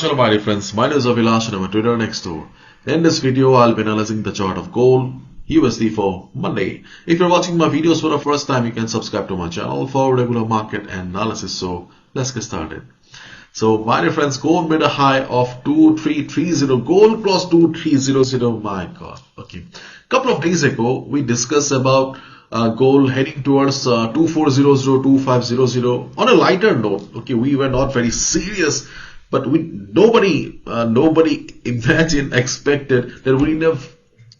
channel, my dear friends. My name is Avilash and I'm a trader next door. In this video, I'll be analyzing the chart of gold USD for Monday. If you're watching my videos for the first time, you can subscribe to my channel for regular market analysis. So let's get started. So my dear friends, gold made a high of 2330. Gold plus 2300. My God. Okay. Couple of days ago, we discussed about gold heading towards 2400, 2500. On a lighter note, okay, we were not very serious, but nobody expected that within a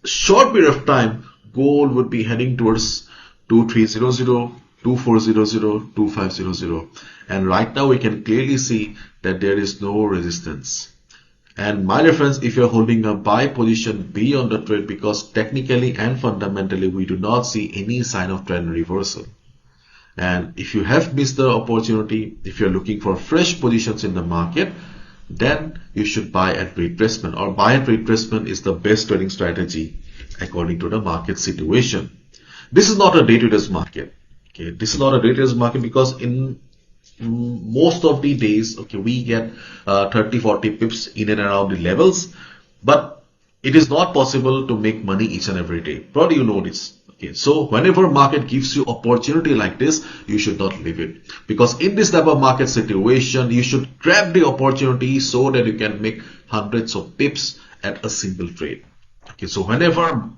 short period of time, gold would be heading towards 2300, 2400, 2500. And right now we can clearly see that there is no resistance. And my dear friends, if you're holding a buy position, be on the trade, because technically and fundamentally we do not see any sign of trend reversal. And if you have missed the opportunity, if you're looking for fresh positions in the market, then you should buy at retracement, or buy at retracement is the best trading strategy according to the market situation. This is not a day-to-day market. Okay, this is not a day-to-day market because in most of the days, okay, we get 30-40 pips in and around the levels, but it is not possible to make money each and every day. Probably you know this. Okay, so whenever market gives you opportunity like this, you should not leave it, because in this type of market situation, you should grab the opportunity so that you can make hundreds of pips at a single trade. Okay, so whenever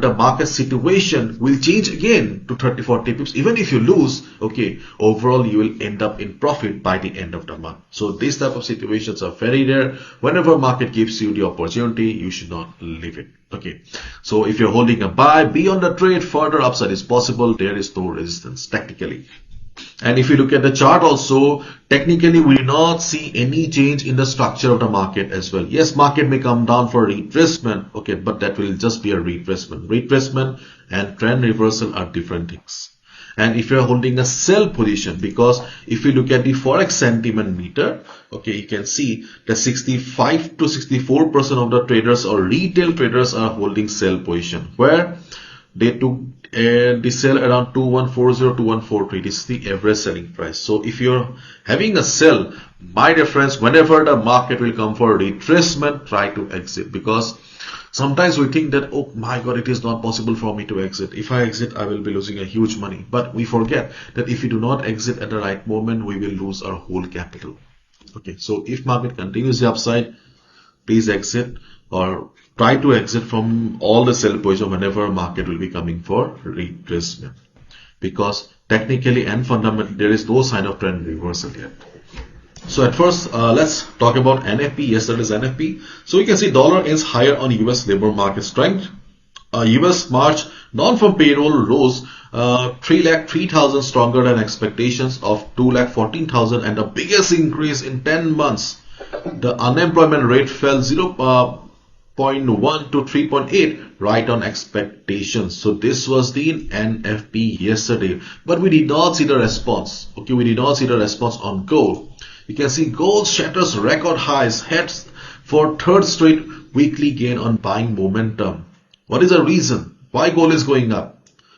the market situation will change again to 30-40 pips, even if you lose, okay, overall you will end up in profit by the end of the month. So these type of situations are very rare. Whenever market gives you the opportunity, you should not leave it. Okay, so if you're holding a buy, be on the trade. Further upside is possible. There is no resistance technically. And if you look at the chart also, technically we do not see any change in the structure of the market as well. Yes, market may come down for retracement, okay, but that will just be a retracement. Retracement and trend reversal are different things. And if you're holding a sell position, because if you look at the forex sentiment meter, okay, you can see that 65 to 64% of the traders or retail traders are holding sell position, where they took the sell around 2140, 2143. This is the average selling price. So if you're having a sell, my dear friends, whenever the market will come for retracement, try to exit, because sometimes we think that, oh my God, it is not possible for me to exit. If I exit, I will be losing a huge money. But we forget that if we do not exit at the right moment, we will lose our whole capital. Okay, so if market continues the upside, please exit, or try to exit from all the sell position whenever market will be coming for retracement, because technically and fundamentally there is no sign of trend reversal yet. So at first, let's talk about NFP, yesterday's NFP. So you can see dollar is higher on US labor market strength. US March non-farm payroll rose 303,000, stronger than expectations of 214,000, and the biggest increase in 10 months. The unemployment rate fell 0.1 to 3.8, right on expectations. So this was the NFP yesterday, but we did not see the response. Okay, we did not see the response on gold. You can see gold shatters record highs, heads for third straight weekly gain on buying momentum. What is the reason why gold is going up?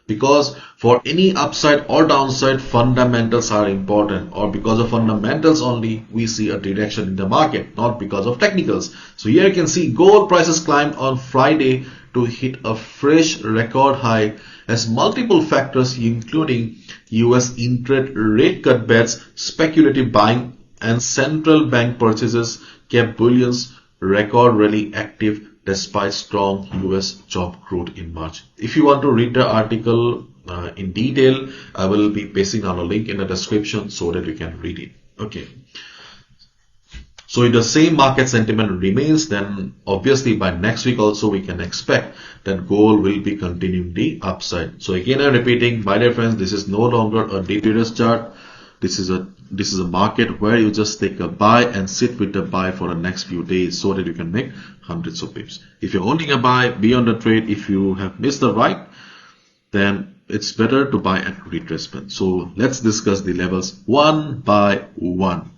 Because for any upside or downside, fundamentals are important, or because of fundamentals only we see a direction in the market, not because of technicals. So here you can see gold prices climbed on Friday to hit a fresh record high, as multiple factors including US interest rate cut bets, speculative buying, and central bank purchases kept bullion's record rally active despite strong US job growth in March. If you want to read the article in detail, I will be pasting down a link in the description so that you can read it. Okay. So if the same market sentiment remains, then obviously by next week also we can expect that gold will be continuing the upside. So again, I'm repeating, my dear friends, this is no longer a day-to-day chart. This is a market where you just take a buy and sit with the buy for the next few days so that you can make hundreds of pips. If you're holding a buy, be on the trade. If you have missed the right, then it's better to buy at retracement. So let's discuss the levels one by one.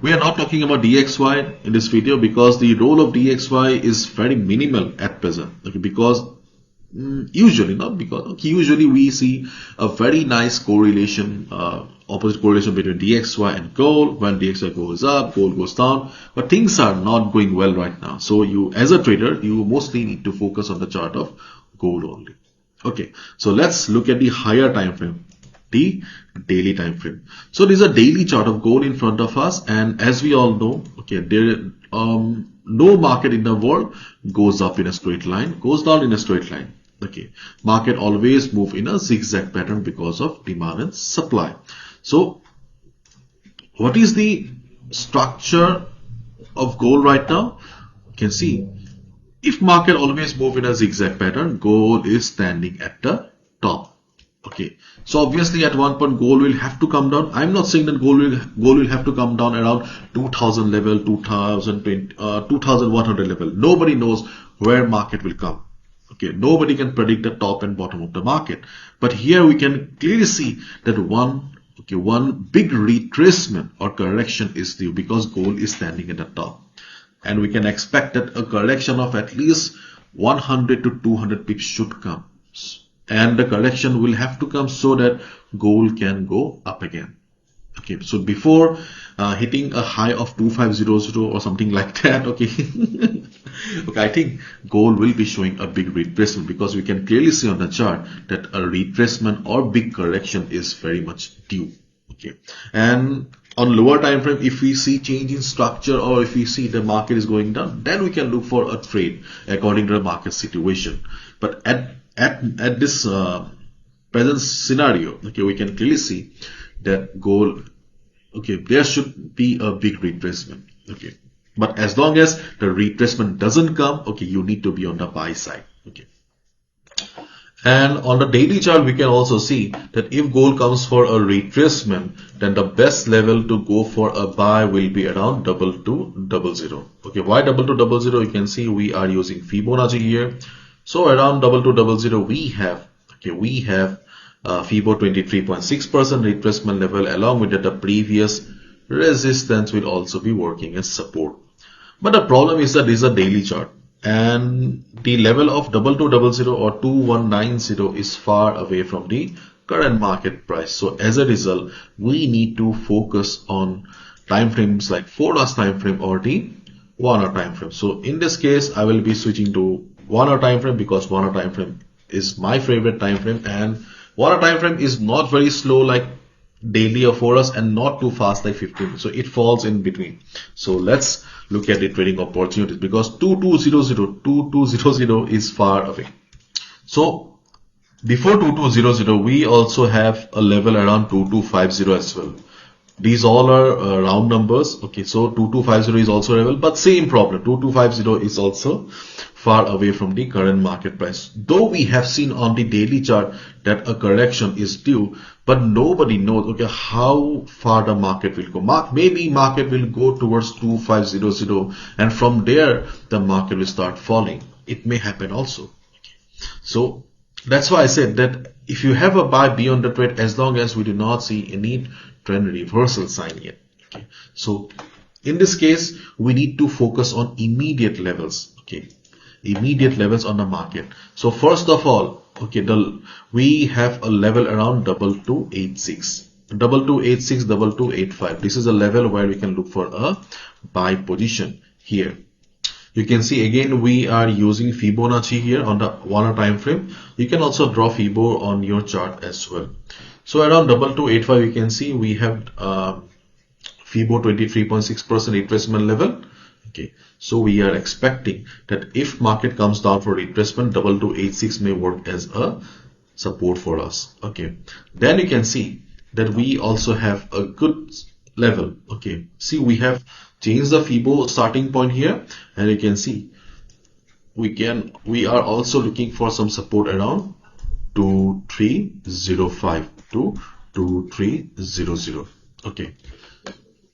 We are not talking about DXY in this video because the role of DXY is very minimal at present. Okay, because Usually, not because, okay, usually we see a very nice correlation, opposite correlation between DXY and gold. When DXY goes up, gold goes down, but things are not going well right now. So you, as a trader, you mostly need to focus on the chart of gold only. Okay, so let's look at the higher time frame, the daily time frame. So there's a daily chart of gold in front of us, and as we all know, okay, there no market in the world goes up in a straight line, goes down in a straight line. Okay, market always move in a zigzag pattern because of demand and supply. So what is the structure of gold right now? You can see, if market always move in a zigzag pattern, gold is standing at the top. Okay, so obviously at one point gold will have to come down. I'm not saying that gold will have to come down around 2000 level, 2100 level. Nobody knows where market will come. Okay, nobody can predict the top and bottom of the market, but here we can clearly see that one big retracement or correction is due because gold is standing at the top, and we can expect that a correction of at least 100 to 200 pips should come, and the correction will have to come so that gold can go up again. Okay, so before hitting a high of 2500 or something like that, okay, okay, I think gold will be showing a big retracement because we can clearly see on the chart that a retracement or big correction is very much due. Okay, and on lower time frame, if we see change in structure or if we see the market is going down, then we can look for a trade according to the market situation. But at this present scenario, okay, we can clearly see that gold, okay, there should be a big retracement. Okay, but as long as the retracement doesn't come, okay, you need to be on the buy side. Okay, and on the daily chart we can also see that if gold comes for a retracement, then the best level to go for a buy will be around 2200. Okay, why 2200? You can see we are using Fibonacci here. So around 2200 we have Fibo 23.6% retracement level, along with that the previous resistance will also be working as support. But the problem is that this is a daily chart, and the level of 2200 or 2190 is far away from the current market price. So as a result, we need to focus on time frames like 4 hours time frame or the 1 hour time frame. So in this case, I will be switching to 1 hour time frame because 1 hour time frame is my favorite time frame, and 1 hour time frame is not very slow like daily or 4 hours and not too fast like 15. So it falls in between. So let's look at the trading opportunities because 2200 is far away. So before 2200 we also have a level around 2250 as well. These all are round numbers. Okay, so 2250 is also a level, but same problem, 2250 is also far away from the current market price. Though we have seen on the daily chart that a correction is due, but nobody knows, okay, how far the market will go. Maybe market will go towards 2500 and from there the market will start falling. It may happen also. Okay. So that's why I said that if you have a buy beyond the trade, as long as we do not see any trend reversal sign yet. Okay. So in this case, we need to focus on immediate levels. Okay, immediate levels on the market. So first of all, okay, we have a level around 2286, 2286, 2285. This is a level where we can look for a buy position here. You can see again we are using Fibonacci here on the 1 hour time frame. You can also draw Fibo on your chart as well. So around 2285 you can see we have Fibo 23.6% retracement level. Okay, so we are expecting that if market comes down for retracement, 2286 may work as a support for us. Okay, then you can see that we also have a good level. Okay, see we have changed the Fibo starting point here, and you can see we are also looking for some support around 2305 to 2300. Okay,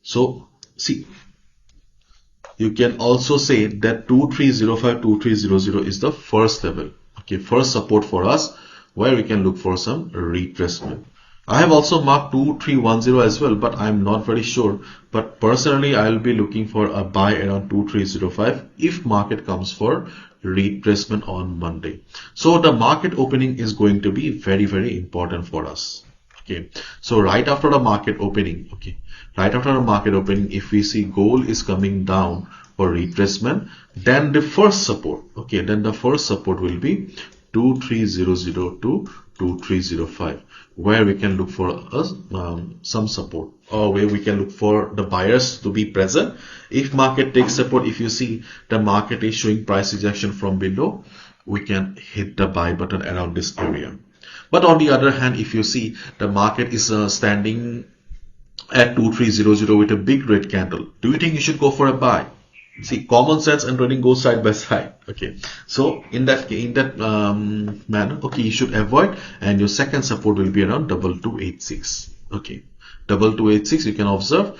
so see, you can also say that 2305 2300 is the first level. Okay, first support for us where we can look for some retracement. I have also marked 2310 as well, but I'm not very sure. But personally, I'll be looking for a buy around 2305 if market comes for retracement on Monday. So the market opening is going to be very, very important for us. Okay, so right after the market opening, if we see gold is coming down for retracement, then the first support, will be 2300 to 2305, where we can look for some support, or where we can look for the buyers to be present. If market takes support, if you see the market is showing price rejection from below, we can hit the buy button around this area. But on the other hand, if you see the market is standing at 2300 with a big red candle, do you think you should go for a buy? See, common sense and trading goes side by side. Okay, so in that manner, okay, you should avoid, and your second support will be around 2286. Okay, 2286 you can observe.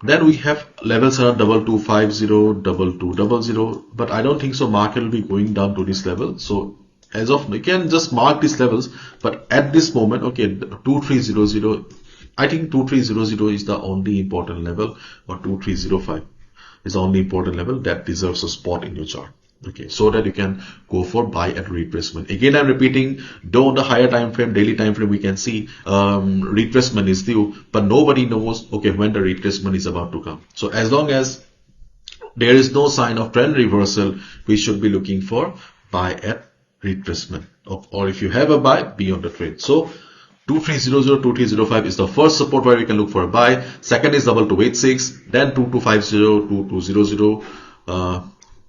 Then we have levels around 2250, 2200, but I don't think so market will be going down to this level. So as of, you can just mark these levels, but at this moment, okay, 2300, I think 2300 is the only important level, or 2305 is the only important level that deserves a spot in your chart. Okay, so that you can go for buy at retracement. Again, I'm repeating, though on the higher time frame, daily time frame, we can see retracement is due, but nobody knows, okay, when the retracement is about to come. So as long as there is no sign of trend reversal, we should be looking for buy at retracement, or if you have a buy, be on the trade. So 2300, 2305 is the first support where we can look for a buy. Second is 2286, then 2250, 2200,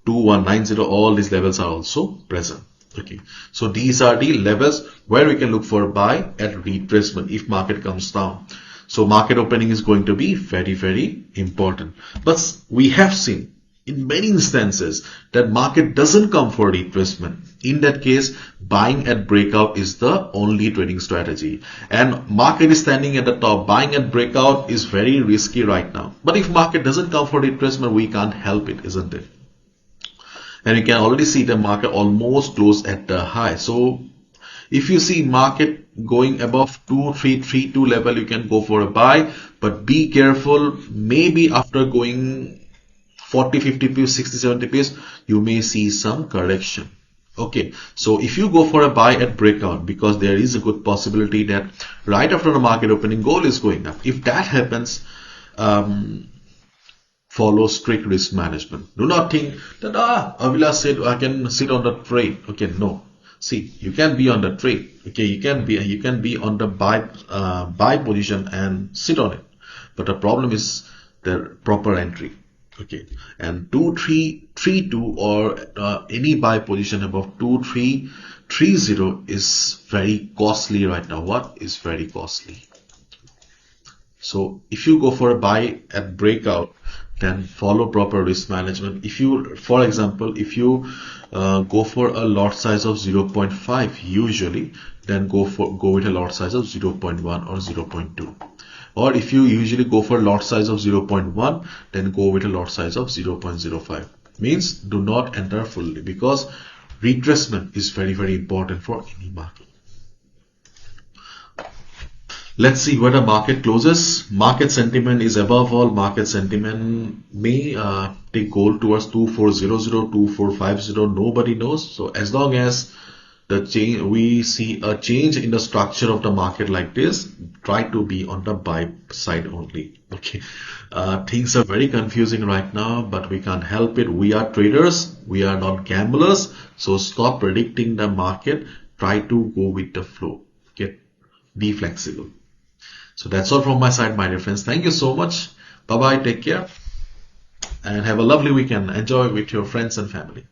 2190. All these levels are also present. Okay, so these are the levels where we can look for a buy at retracement if market comes down. So market opening is going to be very, very important. But we have seen in many instances that market doesn't come for retracement. In that case, buying at breakout is the only trading strategy, and market is standing at the top. Buying at breakout is very risky right now, but if market doesn't come for retracement, we can't help it, isn't it? And you can already see the market almost closed at the high. So if you see market going above 2332 level, you can go for a buy, but be careful. Maybe after going 40, 50 pips, 60, 70 pips, you may see some correction. Okay, so if you go for a buy at breakout, because there is a good possibility that right after the market opening, gold is going up. If that happens, follow strict risk management. Do not think that Avila said I can sit on the trade. Okay, no. See, you can be on the trade. Okay, you can be on the buy position and sit on it. But the problem is the proper entry. Okay, and 2332 or any buy position above 2330 is very costly right now. What is very costly? So if you go for a buy at breakout, then follow proper risk management. If you, for example, if you go for a lot size of 0.5 usually, then go with a lot size of 0.1 or 0.2. Or if you usually go for lot size of 0.1, then go with a lot size of 0.05. Means do not enter fully, because retracement is very, very important for any market. Let's see where the market closes. Market sentiment is above all. Market sentiment may take gold towards 2400, 2450. Nobody knows. So as long as we see a change in the structure of the market like this, try to be on the buy side only. Okay, things are very confusing right now, but we can't help it. We are traders, we are not gamblers. So stop predicting the market, try to go with the flow. Okay, be flexible. So that's all from my side, my dear friends. Thank you so much. Bye bye, take care, and have a lovely weekend. Enjoy with your friends and family.